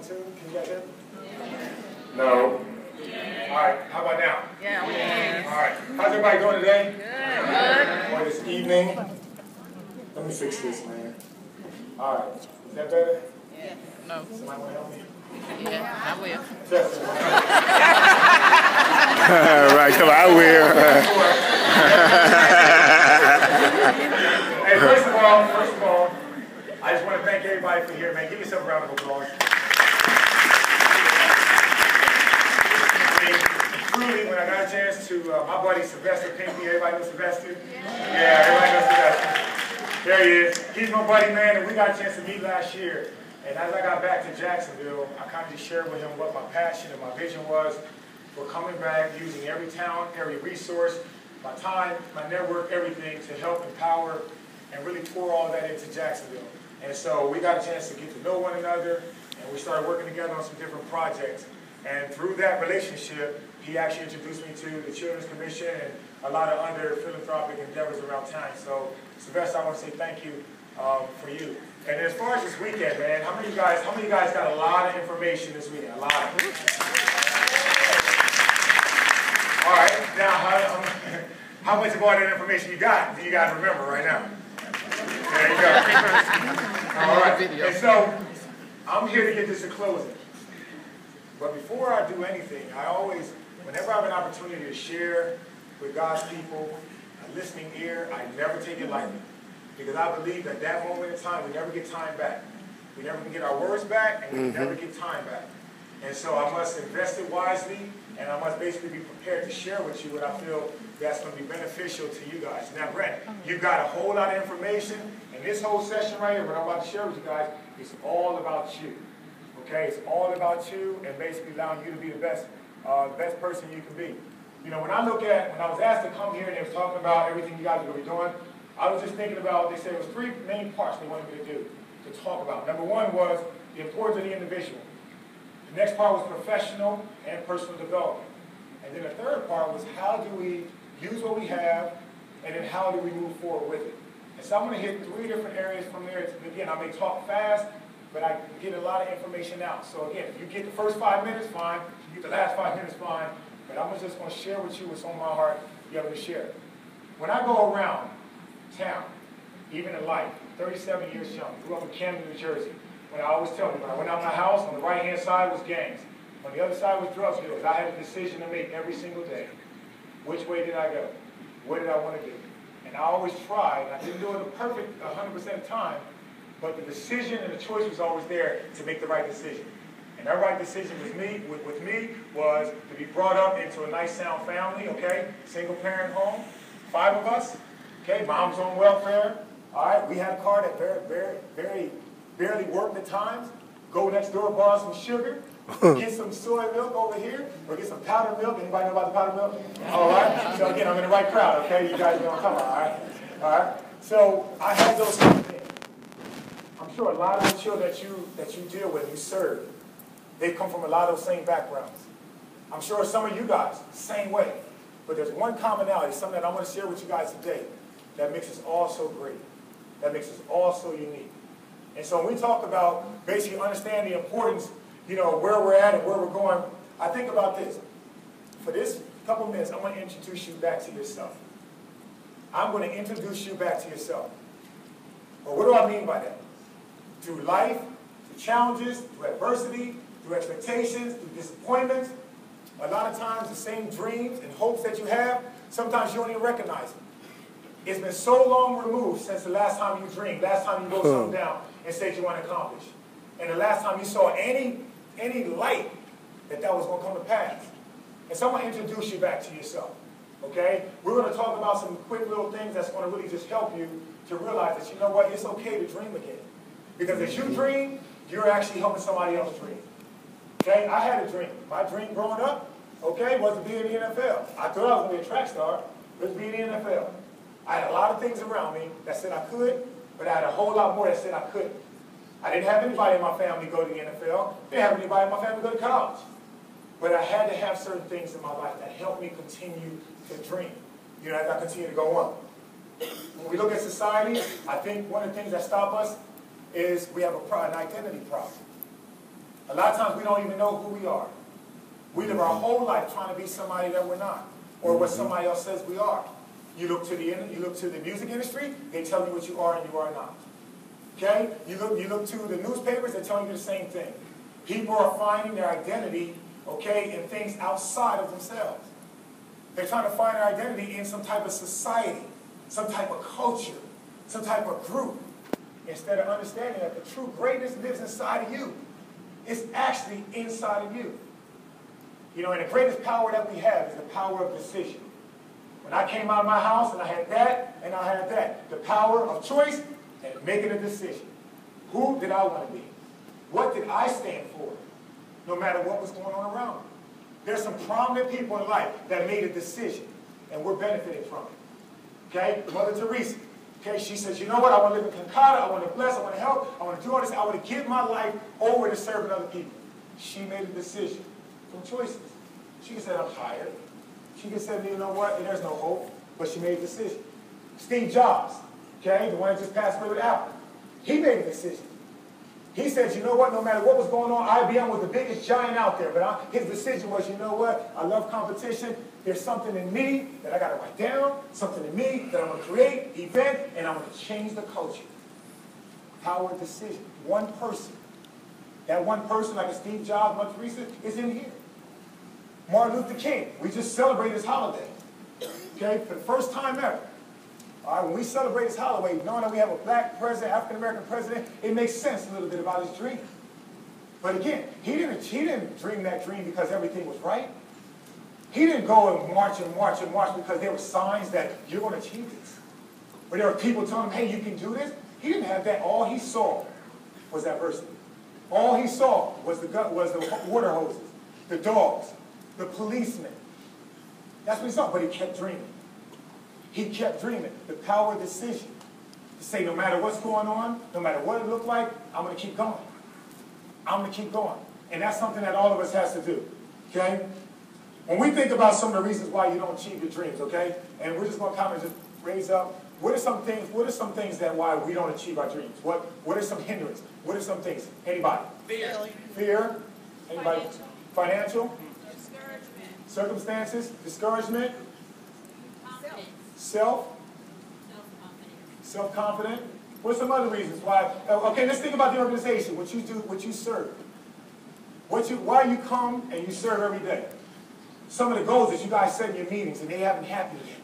too? Can you guys hear me? No? All right, how about now? Yeah. All right, how's everybody doing today? Good. Or this evening? Let me fix this, man. All right, is that better? Yeah. No. Somebody want to help me? Yeah, I will. Right, come on, I will. Hey, first of all, I just want to thank everybody for here, man. Give yourself a round of applause. Truly, when I got a chance to, my buddy Sylvester Pinckney, everybody knows Sylvester? Yeah, everybody knows Sylvester. There he is. He's my buddy, man, and we got a chance to meet last year. And as I got back to Jacksonville, I kind of just shared with him what my passion and my vision was for coming back, using every talent, every resource, my time, my network, everything to help empower and really pour all that into Jacksonville. And so we got a chance to get to know one another, and we started working together on some different projects. And through that relationship, he actually introduced me to the Children's Commission and a lot of other philanthropic endeavors around town. So, Sylvester, I want to say thank you for you. And as far as this weekend, man, how many of you guys got a lot of information this weekend? A lot. All right, now how much of all that information you got do you guys remember right now? There you go. All right, and so I'm here to get this to closing. But before I do anything, whenever I have an opportunity to share with God's people, a listening ear, I never take it lightly. Because I believe that that moment in time, we never get time back. We never can get our words back, and we never get time back. And so I must invest it wisely, and I must basically be prepared to share with you what I feel that's going to be beneficial to you guys. Now, Brent, you've got a whole lot of information, and this whole session right here, what I'm about to share with you guys, is all about you. Okay, it's all about you, and basically allowing you to be the best person you can be. You know, when I was asked to come here, and they was talking about everything you guys are going to be doing, I was just thinking about, they said it was three main parts they wanted me to do, to talk about. Number one was the importance of the individual. The next part was professional and personal development. And then the third part was how do we use what we have, and then how do we move forward with it. And so I'm going to hit three different areas from there. Again, I may talk fast, but I get a lot of information out. So again, if you get the first 5 minutes, fine. If you get the last 5 minutes, fine. But I'm just going to share with you what's on my heart, be able to share. When I go around town, even in life, 37 years young, grew up in Camden, New Jersey. When I always tell them, when I went out my house, on the right-hand side was gangs. On the other side was drug dealers. I had a decision to make every single day. Which way did I go? What did I want to do? And I always tried. I didn't do it perfect 100% of the time, but the decision and the choice was always there to make the right decision. And that right decision with me was to be brought up into a nice, sound family, okay? Single-parent home, 5 of us. Okay, mom's on welfare. All right, we had a car that barely worked at times. Go next door, borrow some sugar, get some soy milk over here, or get some powdered milk. Anybody know about the powdered milk? All right. So again, I'm in the right crowd. Okay, you guys know what I'm talking about. All right. All right. So I had those kind of things. I'm sure a lot of the children that you deal with, you serve, they come from a lot of those same backgrounds. I'm sure some of you guys, same way. But there's one commonality, something that I want to share with you guys today, that makes us all so great, that makes us all so unique. And so when we talk about basically understanding the importance, you know, where we're at and where we're going, I think about this. For this couple minutes, I'm going to introduce you back to yourself. I'm going to introduce you back to yourself. Well, what do I mean by that? Through life, through challenges, through adversity, through expectations, through disappointments, a lot of times the same dreams and hopes that you have, sometimes you don't even recognize them. It's been so long removed since the last time you dreamed, last time you wrote something down and said you want to accomplish. And the last time you saw any light that was going to come to pass. And so I'm going to introduce you back to yourself. Okay? We're going to talk about some quick little things that's going to really just help you to realize that, you know what, it's okay to dream again. Because as you dream, you're actually helping somebody else dream. Okay? I had a dream. My dream growing up, okay, was to be in the NFL. I thought I was going to be a track star, but to be in the NFL. I had a lot of things around me that said I could, but I had a whole lot more that said I couldn't. I didn't have anybody in my family go to the NFL. I didn't have anybody in my family go to college. But I had to have certain things in my life that helped me continue to dream, you know, as I continue to go on. When we look at society, I think one of the things that stop us is we have an identity problem. A lot of times we don't even know who we are. We live our whole life trying to be somebody that we're not, or what somebody else says we are. You look to the music industry, they tell you what you are and you are not. Okay? You look to the newspapers, they're telling you the same thing. People are finding their identity, okay, in things outside of themselves. They're trying to find their identity in some type of society, some type of culture, some type of group, instead of understanding that the true greatness lives inside of you. It's actually inside of you. You know, and the greatest power that we have is the power of decision. When I came out of my house and I had that and I had that, the power of choice and making a decision. Who did I want to be? What did I stand for? No matter what was going on around me. There's some prominent people in life that made a decision, and we're benefiting from it. Okay? Mother Teresa. Okay, she says, you know what? I want to live in Calcutta. I want to bless. I want to help. I want to do all this. I want to give my life over to serving other people. She made a decision from choices. She could say, I'm tired. She could say, you know what? There's no hope. But she made a decision. Steve Jobs, okay, the one that just passed away with Apple, he made a decision. He said, you know what? No matter what was going on, IBM was the biggest giant out there. But his decision was, you know what? I love competition. There's something in me that I got to write down, something in me that I'm going to create, event, and I'm going to change the culture. Power of decision. One person. That one person, like a Steve Jobs, Mother Teresa, is in here. Martin Luther King. We just celebrate his holiday. Okay? For the first time ever. All right, when we celebrate his holiday, knowing that we have a black president, African-American president, it makes sense a little bit about his dream. But again, he didn't dream that dream because everything was right. He didn't go and march and march and march because there were signs that you're going to achieve this. Or there were people telling him, hey, you can do this. He didn't have that. All he saw was adversity. All he saw was the water hoses, the dogs, the policemen. That's what he saw, but he kept dreaming. He kept dreaming. The power of decision. To say no matter what's going on, no matter what it looked like, I'm going to keep going. I'm going to keep going. And that's something that all of us has to do. Okay? When we think about some of the reasons why you don't achieve your dreams, okay? And we're just going to kind of just raise up, what are some things that why we don't achieve our dreams? What are some hindrances? What are some things? Anybody? Fear. Anybody? Financial? Discouragement. Circumstances? Discouragement? Self-confident. What are some other reasons why? Okay, let's think about the organization, what you do, what you serve. Why you come and you serve every day. Some of the goals that you guys set in your meetings and they haven't happened yet.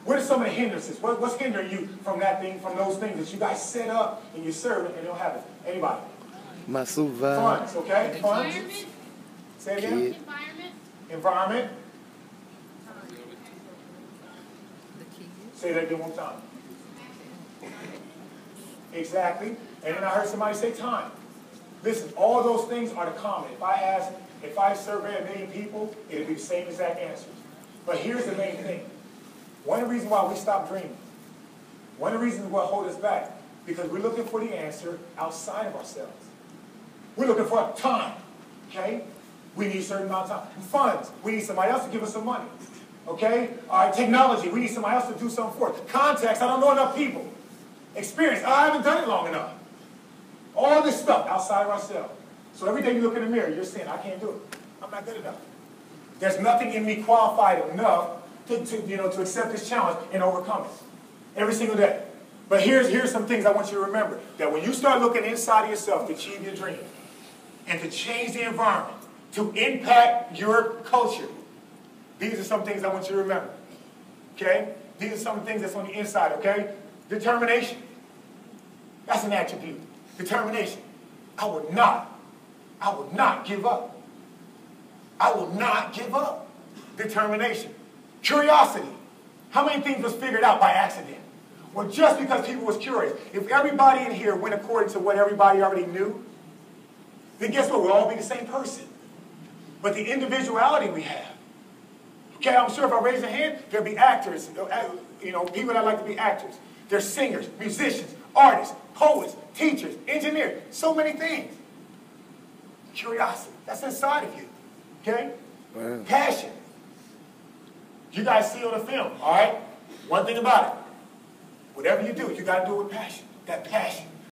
What are some of the hindrances? What's hindering you from that thing, from those things that you guys set up and you serve and they don't have it? Anybody? Funds, okay? Funds. Say it again. Environment. Say that again one time. Exactly. And then I heard somebody say time. Listen, all those things are the common. If I survey 1 million people, it'll be the same exact answers. But here's the main thing. One of the reasons why we stop dreaming, one of the reasons what hold us back, because we're looking for the answer outside of ourselves. We're looking for time. Okay? We need a certain amount of time. Funds. We need somebody else to give us some money. Okay? All right, technology. We need somebody else to do something for us. Contacts. I don't know enough people. Experience. I haven't done it long enough. All this stuff outside of ourselves. So every day you look in the mirror, you're saying, I can't do it. I'm not good enough. There's nothing in me qualified enough to accept this challenge and overcome it. Every single day. But here's some things I want you to remember. That when you start looking inside of yourself to achieve your dream and to change the environment, to impact your culture, these are some things I want you to remember. Okay? These are some things that's on the inside, okay? Determination. That's an attribute. Determination. I will not give up. I will not give up. Determination. Curiosity. How many things was figured out by accident? Well, just because people was curious. If everybody in here went according to what everybody already knew, then guess what? We'll all be the same person. But the individuality we have. Okay, I'm sure if I raise a hand, there'll be actors, people that like to be actors. There's singers, musicians, artists, poets, teachers, engineers, so many things. Curiosity, that's inside of you. Okay? Wow. Passion. You guys see on the film, all right? One thing about it, whatever you do, you got to do it with passion. That passion.